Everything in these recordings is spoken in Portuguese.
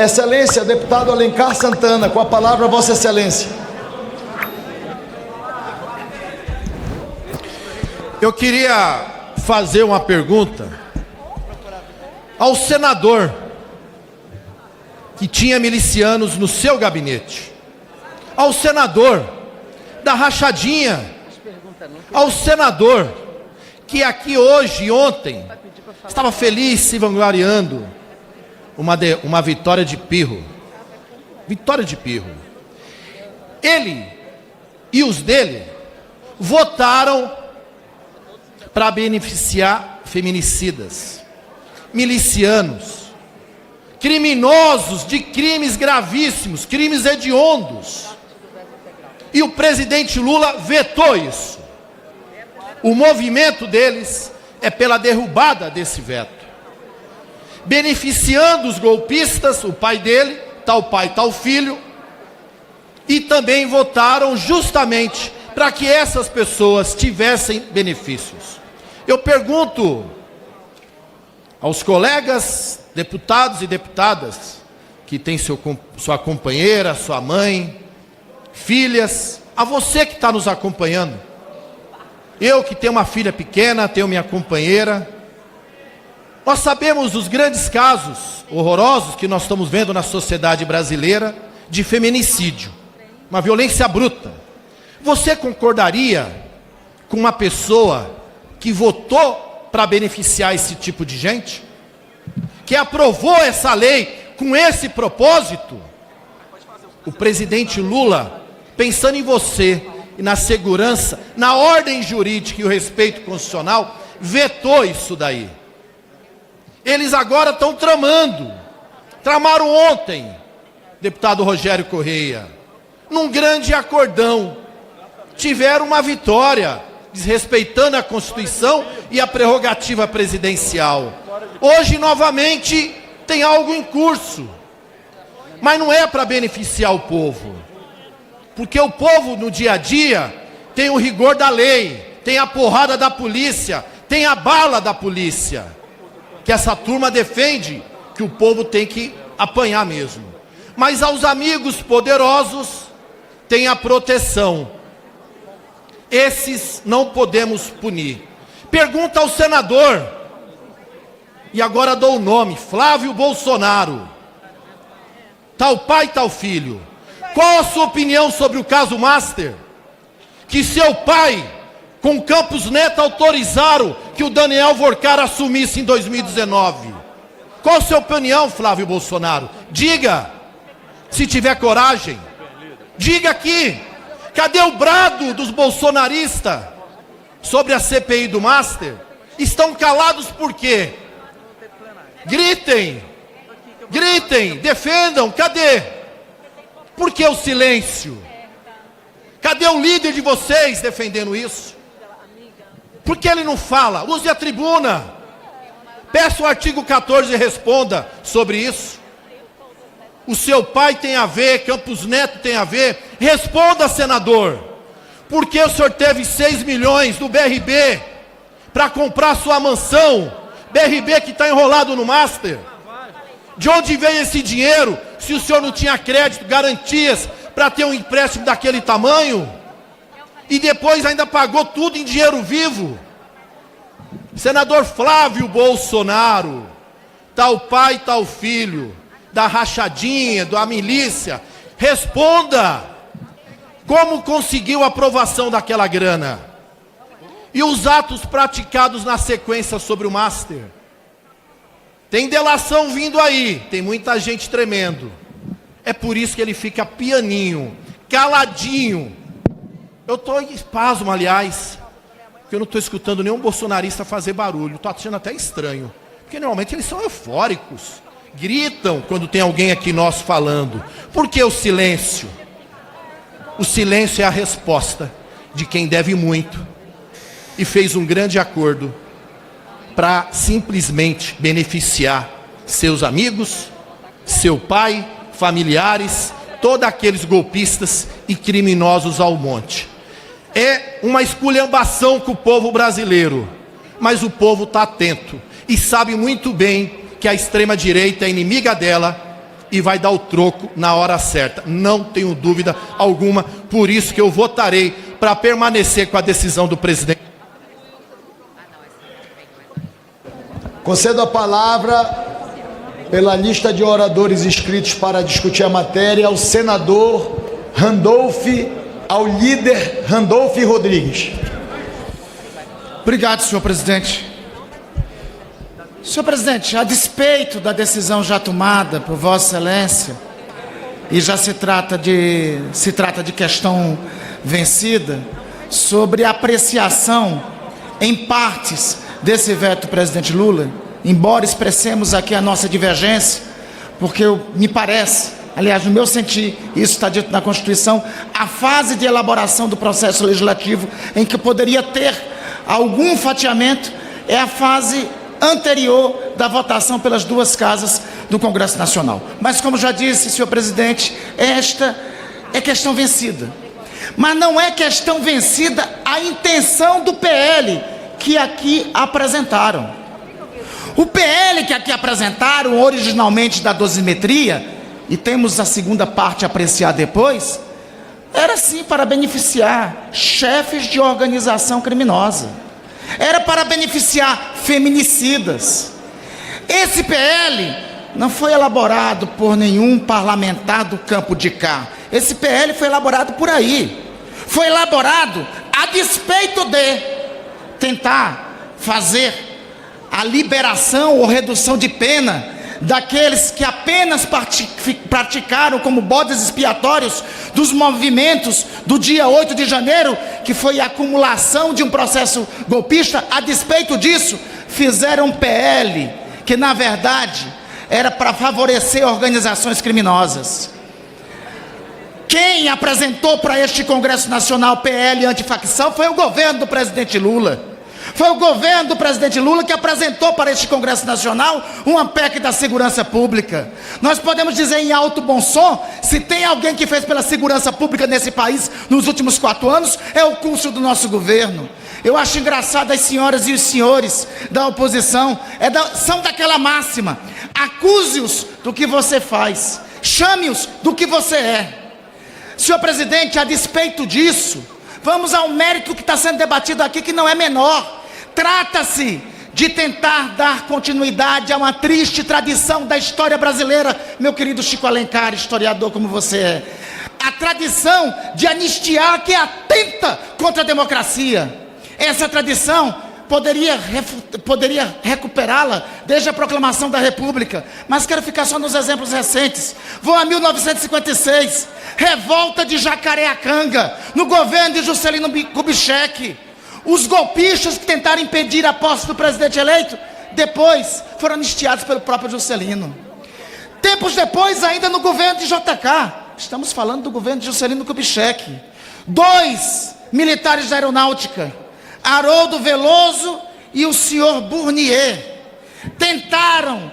Excelência, deputado Alencar Santana, com a palavra, Vossa Excelência. Eu queria fazer uma pergunta ao senador que tinha milicianos no seu gabinete, ao senador da rachadinha, ao senador que aqui hoje e ontem estava feliz, se vangloriando uma vitória de Pirro. Vitória de Pirro. Ele e os dele votaram para beneficiar feminicidas, milicianos, criminosos de crimes gravíssimos, crimes hediondos. E o presidente Lula vetou isso. O movimento deles é pela derrubada desse veto, beneficiando os golpistas, o pai dele, tal pai, tal filho, e também votaram justamente para que essas pessoas tivessem benefícios. Eu pergunto aos colegas deputados e deputadas que têm sua companheira, sua mãe, filhas, a você que está nos acompanhando, eu que tenho uma filha pequena, tenho minha companheira, nós sabemos dos grandes casos horrorosos que nós estamos vendo na sociedade brasileira de feminicídio, uma violência bruta. Você concordaria com uma pessoa que votou para beneficiar esse tipo de gente? Que aprovou essa lei com esse propósito? O presidente Lula, pensando em você e na segurança, na ordem jurídica e o respeito constitucional, vetou isso daí. Eles agora estão tramaram ontem, deputado Rogério Correia, num grande acordão, tiveram uma vitória, desrespeitando a Constituição e a prerrogativa presidencial. Hoje, novamente, tem algo em curso, mas não é para beneficiar o povo, porque o povo, no dia a dia, tem o rigor da lei, tem a porrada da polícia, tem a bala da polícia, que essa turma defende que o povo tem que apanhar mesmo. Mas aos amigos poderosos tem a proteção. Esses não podemos punir. Pergunta ao senador, e agora dou o nome, Flávio Bolsonaro, tal pai, tal filho. Qual a sua opinião sobre o caso Master? Que seu pai, com Campos Neto, autorizaram que o Daniel Vorcar assumisse em 2019. Qual a sua opinião, Flávio Bolsonaro? Diga, se tiver coragem. Diga aqui. Cadê o brado dos bolsonaristas sobre a CPI do Master? Estão calados por quê? Gritem, defendam, cadê? Por que o silêncio? Cadê o líder de vocês defendendo isso? Por que ele não fala? Use a tribuna. Peça o artigo 14 e responda sobre isso. O seu pai tem a ver, Campos Neto tem a ver. Responda, senador. Por que o senhor teve 6 milhões do BRB para comprar sua mansão? BRB que está enrolado no Master. De onde veio esse dinheiro, se o senhor não tinha crédito, garantias para ter um empréstimo daquele tamanho? E depois ainda pagou tudo em dinheiro vivo. Senador Flávio Bolsonaro, tal pai, tal filho, da rachadinha, da milícia, responda como conseguiu a aprovação daquela grana e os atos praticados na sequência sobre o Master. Tem delação vindo aí, tem muita gente tremendo. É por isso que ele fica pianinho, caladinho. Eu estou em espasmo, aliás, porque eu não estou escutando nenhum bolsonarista fazer barulho. Estou achando até estranho, porque normalmente eles são eufóricos, gritam quando tem alguém aqui nosso falando. Por que o silêncio? O silêncio é a resposta de quem deve muito e fez um grande acordo para simplesmente beneficiar seus amigos, seu pai, familiares, todos aqueles golpistas e criminosos ao monte. É uma esculhambação com o povo brasileiro, mas o povo está atento e sabe muito bem que a extrema-direita é inimiga dela e vai dar o troco na hora certa. Não tenho dúvida alguma, por isso que eu votarei para permanecer com a decisão do presidente. Concedo a palavra, pela lista de oradores inscritos para discutir a matéria, ao senador ao líder Randolph Rodrigues. Obrigado, senhor presidente. Senhor presidente, a despeito da decisão já tomada por Vossa Excelência, e já se trata de questão vencida, sobre a apreciação em partes desse veto do presidente Lula, embora expressemos aqui a nossa divergência, porque me parece, aliás, no meu sentir, isso está dito na Constituição, a fase de elaboração do processo legislativo em que poderia ter algum fatiamento é a fase anterior da votação pelas duas casas do Congresso Nacional. Mas, como já disse, senhor presidente, esta é questão vencida. Mas não é questão vencida a intenção do PL que aqui apresentaram. O PL que aqui apresentaram, originalmente da dosimetria, e temos a segunda parte a apreciar depois, era sim para beneficiar chefes de organização criminosa. Era para beneficiar feminicidas. Esse PL não foi elaborado por nenhum parlamentar do campo de cá. Esse PL foi elaborado por aí. Foi elaborado a despeito de tentar fazer a liberação ou redução de pena daqueles que apenas praticaram como bodes expiatórios dos movimentos do dia 8 de janeiro, que foi a acumulação de um processo golpista. A despeito disso, fizeram um PL que, na verdade, era para favorecer organizações criminosas. Quem apresentou para este Congresso Nacional PL antifacção foi o governo do presidente Lula. Foi o governo do presidente Lula que apresentou para este Congresso Nacional uma PEC da segurança pública. Nós podemos dizer em alto bom som, se tem alguém que fez pela segurança pública nesse país nos últimos 4 anos, é o curso do nosso governo. Eu acho engraçado as senhoras e os senhores da oposição, são daquela máxima: acuse-os do que você faz, chame-os do que você é. Senhor presidente, a despeito disso, vamos ao mérito que está sendo debatido aqui, que não é menor. Trata-se de tentar dar continuidade a uma triste tradição da história brasileira, meu querido Chico Alencar, historiador como você é. A tradição de anistiar que atenta contra a democracia. Essa tradição poderia recuperá-la desde a proclamação da República, mas quero ficar só nos exemplos recentes. Vou a 1956, revolta de Jacareacanga, no governo de Juscelino Kubitschek. Os golpistas que tentaram impedir a posse do presidente eleito, depois foram anistiados pelo próprio Juscelino. Tempos depois, ainda no governo de JK, estamos falando do governo de Juscelino Kubitschek, 2 militares da aeronáutica, Haroldo Veloso e o senhor Bournier, tentaram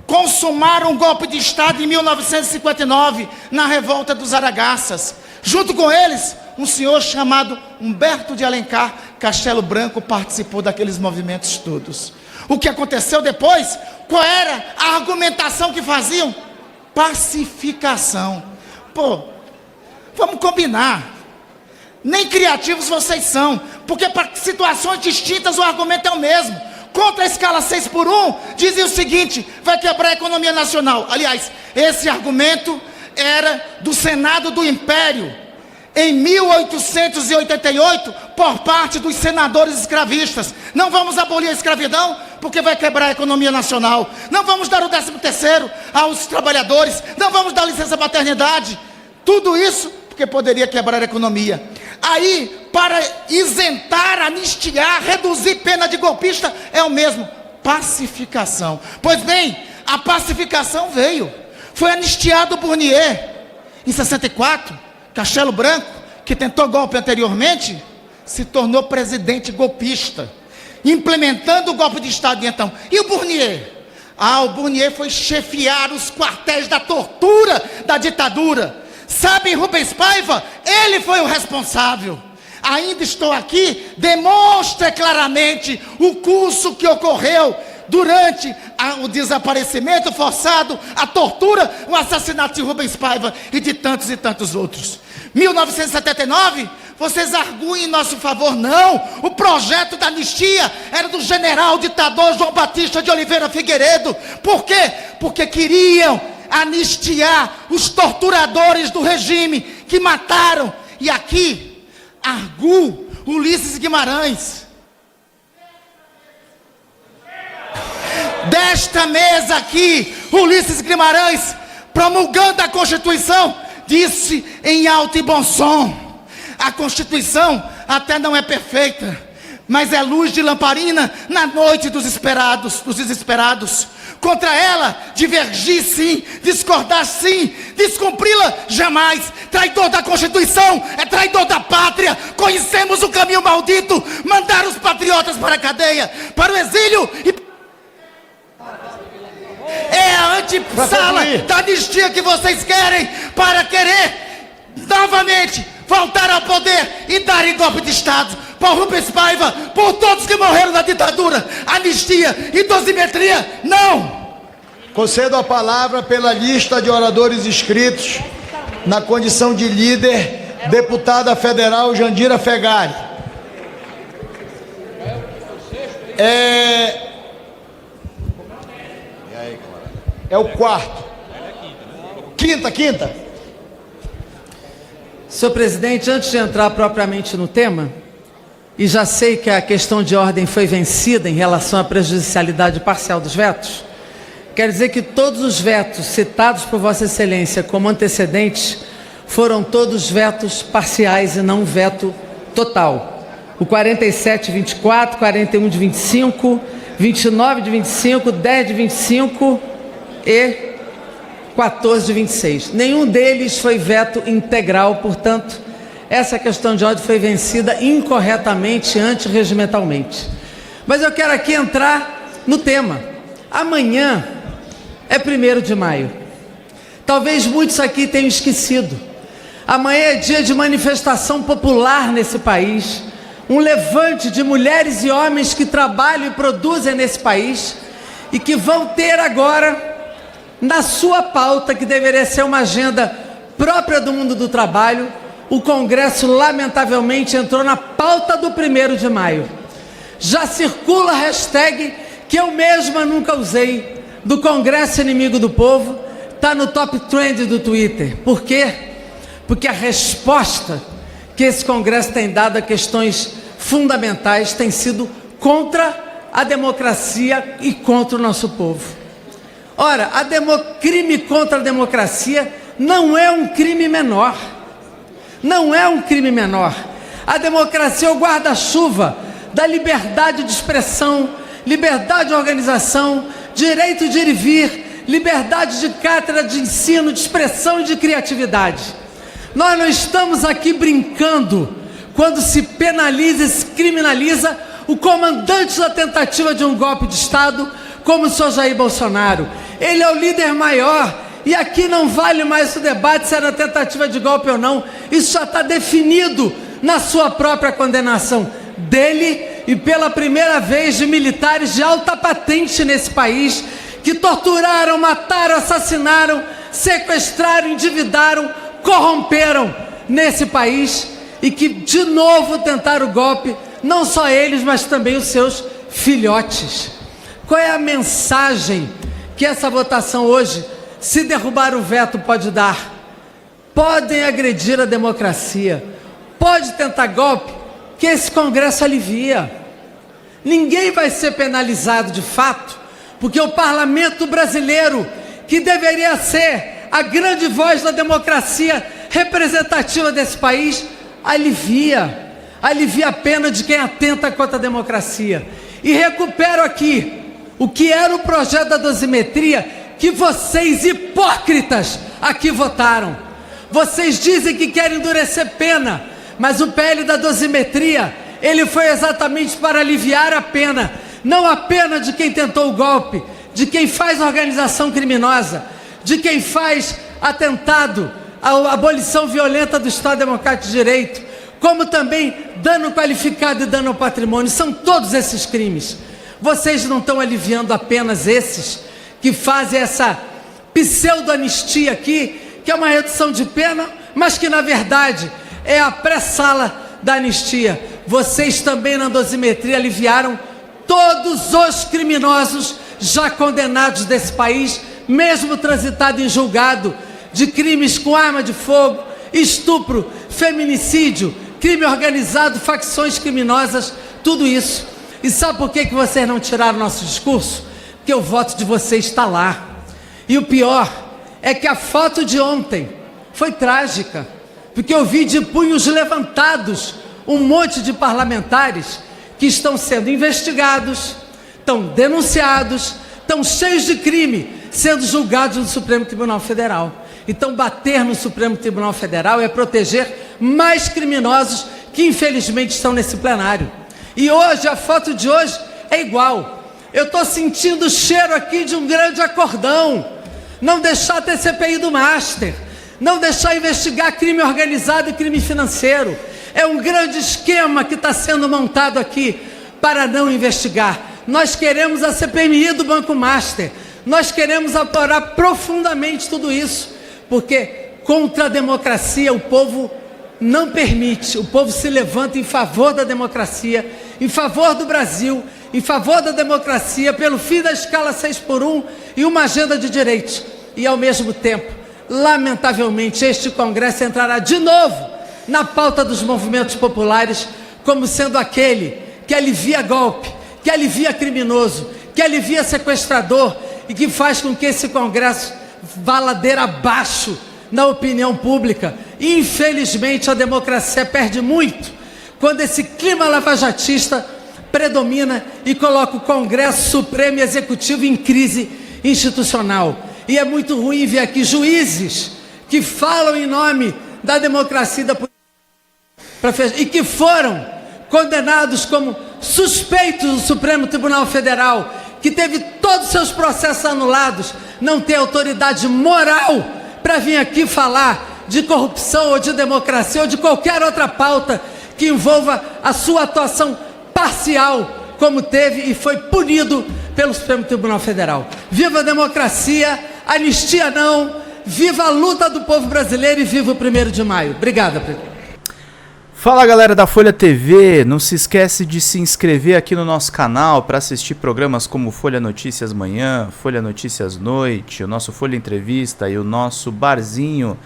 consumar um golpe de Estado em 1959, na revolta dos Aragaças. Junto com eles, um senhor chamado Humberto de Alencar Castelo Branco participou daqueles movimentos todos. O que aconteceu depois? Qual era a argumentação que faziam? Pacificação. Pô, vamos combinar. Nem criativos vocês são, porque para situações distintas o argumento é o mesmo. Contra a escala 6x1, dizia o seguinte: vai quebrar a economia nacional. Aliás, esse argumento era do Senado do Império, em 1888, por parte dos senadores escravistas. Não vamos abolir a escravidão, porque vai quebrar a economia nacional. Não vamos dar o 13º aos trabalhadores. Não vamos dar licença paternidade. Tudo isso porque poderia quebrar a economia. Aí, para isentar, anistiar, reduzir pena de golpista, é o mesmo: pacificação. Pois bem, a pacificação veio. Foi anistiado o Bournier em 64. Castelo Branco, que tentou golpe anteriormente, se tornou presidente golpista, implementando o golpe de Estado de então. E o Bournier? O Bournier foi chefiar os quartéis da tortura da ditadura. Sabem, Rubens Paiva? Ele foi o responsável. Ainda estou aqui, demonstra claramente o curso que ocorreu durante o desaparecimento forçado, a tortura, o assassinato de Rubens Paiva e de tantos e tantos outros. 1979, vocês arguem em nosso favor, não. O projeto da anistia era do general ditador João Batista de Oliveira Figueiredo. Por quê? Porque queriam anistiar os torturadores do regime que mataram. E aqui, argu Ulisses Guimarães. Desta mesa aqui, Ulisses Guimarães, promulgando a Constituição, disse em alto e bom som: a Constituição até não é perfeita, mas é luz de lamparina na noite dos desesperados. Contra ela, divergir sim, discordar sim, descumpri-la jamais. Traidor da Constituição é traidor da pátria. Conhecemos o caminho maldito, mandar os patriotas para a cadeia, para o exílio e... É a antessala da anistia que vocês querem, para querer novamente voltar ao poder e darem golpe de Estado por Rubens Paiva, por todos que morreram na ditadura. Anistia e dosimetria, não! Concedo a palavra pela lista de oradores inscritos, na condição de líder, deputada federal Jandira Fegari. É o quarto. Quinta. Senhor presidente, antes de entrar propriamente no tema, e já sei que a questão de ordem foi vencida em relação à prejudicialidade parcial dos vetos, quero dizer que todos os vetos citados por Vossa Excelência como antecedentes foram todos vetos parciais e não veto total. O 47 de 24, 41 de 25, 29 de 25, 10 de 25 e 14 de 26. Nenhum deles foi veto integral, portanto, essa questão de ordem foi vencida incorretamente, antirregimentalmente. Mas eu quero aqui entrar no tema. Amanhã é 1º de maio. Talvez muitos aqui tenham esquecido. Amanhã é dia de manifestação popular nesse país, um levante de mulheres e homens que trabalham e produzem nesse país e que vão ter agora na sua pauta, que deveria ser uma agenda própria do mundo do trabalho, o Congresso lamentavelmente entrou na pauta do 1º de maio. Já circula a hashtag que eu mesma nunca usei, do Congresso Inimigo do Povo, está no top trend do Twitter. Por quê? Porque a resposta que esse Congresso tem dado a questões fundamentais tem sido contra a democracia e contra o nosso povo. Ora, crime contra a democracia não é um crime menor. Não é um crime menor. A democracia é o guarda-chuva da liberdade de expressão, liberdade de organização, direito de ir e vir, liberdade de cátedra, de ensino, de expressão e de criatividade. Nós não estamos aqui brincando quando se penaliza e se criminaliza o comandante da tentativa de um golpe de Estado, como o senhor Jair Bolsonaro. Ele é o líder maior, e aqui não vale mais o debate se era tentativa de golpe ou não. Isso já está definido na sua própria condenação dele e pela primeira vez de militares de alta patente nesse país, que torturaram, mataram, assassinaram, sequestraram, endividaram, corromperam nesse país, e que de novo tentaram o golpe, não só eles, mas também os seus filhotes. Qual é a mensagem que essa votação hoje, se derrubar o veto, pode dar? Podem agredir a democracia, pode tentar golpe, que esse Congresso alivia. Ninguém vai ser penalizado de fato, porque o parlamento brasileiro, que deveria ser a grande voz da democracia representativa desse país, alivia a pena de quem atenta contra a democracia. E recupero aqui o que era o projeto da dosimetria que vocês, hipócritas, aqui votaram. Vocês dizem que querem endurecer pena, mas o PL da dosimetria, ele foi exatamente para aliviar a pena, não a pena de quem tentou o golpe, de quem faz organização criminosa, de quem faz atentado à abolição violenta do Estado Democrático de Direito, como também dano qualificado e dano ao patrimônio. São todos esses crimes. Vocês não estão aliviando apenas esses que fazem essa pseudo-anistia aqui, que é uma redução de pena, mas que na verdade é a pré-sala da anistia. Vocês também na dosimetria aliviaram todos os criminosos já condenados desse país, mesmo transitado em julgado de crimes com arma de fogo, estupro, feminicídio, crime organizado, facções criminosas, tudo isso. E sabe por que vocês não tiraram nosso discurso? Porque o voto de vocês está lá. E o pior é que a foto de ontem foi trágica, porque eu vi de punhos levantados um monte de parlamentares que estão sendo investigados, estão denunciados, estão cheios de crime, sendo julgados no Supremo Tribunal Federal. Então, bater no Supremo Tribunal Federal é proteger mais criminosos que infelizmente estão nesse plenário. E hoje, a foto de hoje é igual. Eu estou sentindo o cheiro aqui de um grande acordão. Não deixar ter CPI do Master, não deixar investigar crime organizado e crime financeiro. É um grande esquema que está sendo montado aqui para não investigar. Nós queremos a CPMI do Banco Master, nós queremos apurar profundamente tudo isso, porque contra a democracia o povo não permite, o povo se levanta em favor da democracia, em favor do Brasil, em favor da democracia, pelo fim da escala 6x1 e uma agenda de direitos. E ao mesmo tempo, lamentavelmente, este Congresso entrará de novo na pauta dos movimentos populares como sendo aquele que alivia golpe, que alivia criminoso, que alivia sequestrador e que faz com que esse Congresso vá ladeira abaixo na opinião pública. Infelizmente, a democracia perde muito quando esse clima lavajatista predomina e coloca o Congresso Supremo e Executivo em crise institucional. E é muito ruim ver aqui juízes que falam em nome da democracia e da política e que foram condenados como suspeitos do Supremo Tribunal Federal, que teve todos os seus processos anulados, não tem autoridade moral para vir aqui falar de corrupção ou de democracia ou de qualquer outra pauta que envolva a sua atuação parcial, como teve e foi punido pelo Supremo Tribunal Federal. Viva a democracia, anistia não, viva a luta do povo brasileiro e viva o 1º de maio. Obrigada, presidente. Fala, galera da Folha TV, não se esquece de se inscrever aqui no nosso canal para assistir programas como Folha Notícias Manhã, Folha Notícias Noite, o nosso Folha Entrevista e o nosso Barzinho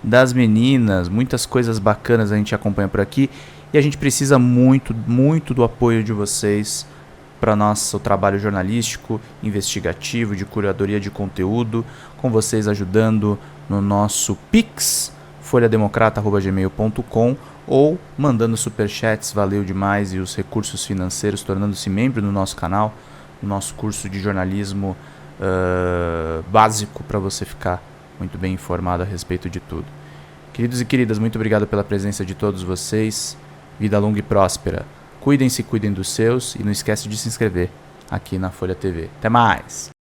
das Meninas. Muitas coisas bacanas a gente acompanha por aqui e a gente precisa muito, muito do apoio de vocês para nosso trabalho jornalístico, investigativo, de curadoria de conteúdo, com vocês ajudando no nosso Pix, folhademocrata@gmail.com, ou mandando superchats, valeu demais, e os recursos financeiros, tornando-se membro do nosso canal, no nosso curso de jornalismo básico, para você ficar muito bem informado a respeito de tudo. Queridos e queridas, muito obrigado pela presença de todos vocês, vida longa e próspera, cuidem-se, cuidem dos seus, e não esquece de se inscrever aqui na Folha TV. Até mais!